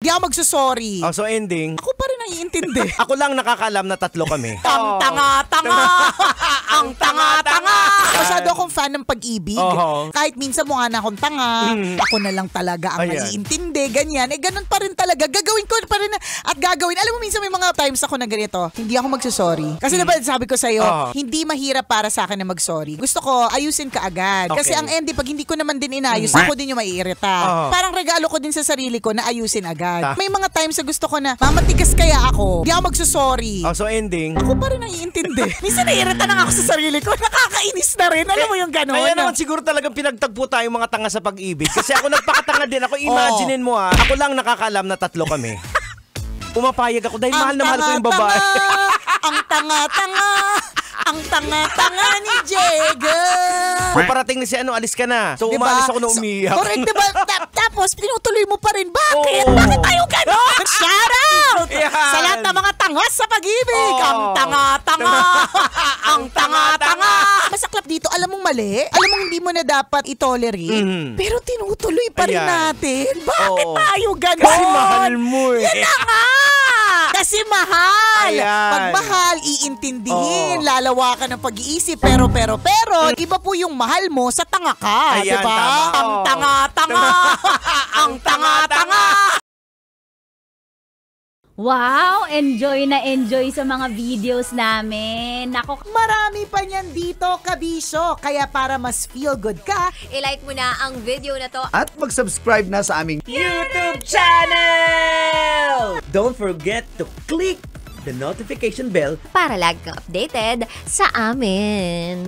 Di ako magsusorry. Oh, so ending? Ako pa rin naiintindi. Ako lang nakakaalam na tatlo kami. Ang tanga-tanga! Ang tanga-tanga! Masyado akong fan ng pag-ibig. Kahit minsan mukha na akong tanga, ako na lang talaga ang naiintindi, ganyan. Ganun pa rin talaga. Gagawin ko pa rin at gagawin. Alam mo, minsan may mga times ako na ganito, hindi ako magsusorry. Kasi diba, sabi ko sa'yo, hindi mahirap para sa akin na mag-sorry. Gusto ko, ayusin ka agad. Kasi ang ending, pag hindi ko naman din inayos, ako din yung maiirita. Parang regalo ko din sa sarili ko na ayusin agad. May mga times na gusto ko na, mamatigas kaya ako, hindi ako magsusorry. Oh, so ending? Ako pa rin naiintindi. Minsan naiirita na ako sa sarili ko. Nakakainis na rin. Alam mo yung gano'n. Kaya naman siguro talagang pinagtagpo tayong mga tanga sa pag-ibig. Kasi ako nagpakatanga din. Ako imaginein mo ako lang nakakaalam na tatlo kami. Pumapayag ako dahil mahal na mahal ko yung babae. Ang tanga-tanga. Ang tanga-tanga ni Jega. Kung parating na si alis ka na. So umalis ako na umiyak. Correct, diba? Tapos tinutuloy mo pa rin. Bakit? Bakit tayo gano'n? Shout out! Sa lahat ng mga tangas sa pag-ibig. Ang tanga-tanga. Ang tanga-tanga. Masaklap dito, alam mong mali. Alam mong hindi mo na dapat itolerate. Pero tinutuloy pa rin natin. Bakit tayo gano'n? Kasi mahal mo eh. Yan na nga! Kasi mahal. Ayan. Pag mahal, iintindihin. Lalawakan ng pag-iisip. Pero, iba po yung mahal mo sa tanga ka. Ayan, diba? tama. Ang tanga-tanga. Ang tanga-tanga. Wow! Enjoy na enjoy sa mga videos namin. Nako, Marami pa niyan dito, kabisyo. Kaya para mas feel good ka, I-like mo na ang video na to. At mag-subscribe na sa aming YouTube channel! Don't forget to click the notification bell Para lagi kang updated sa amin.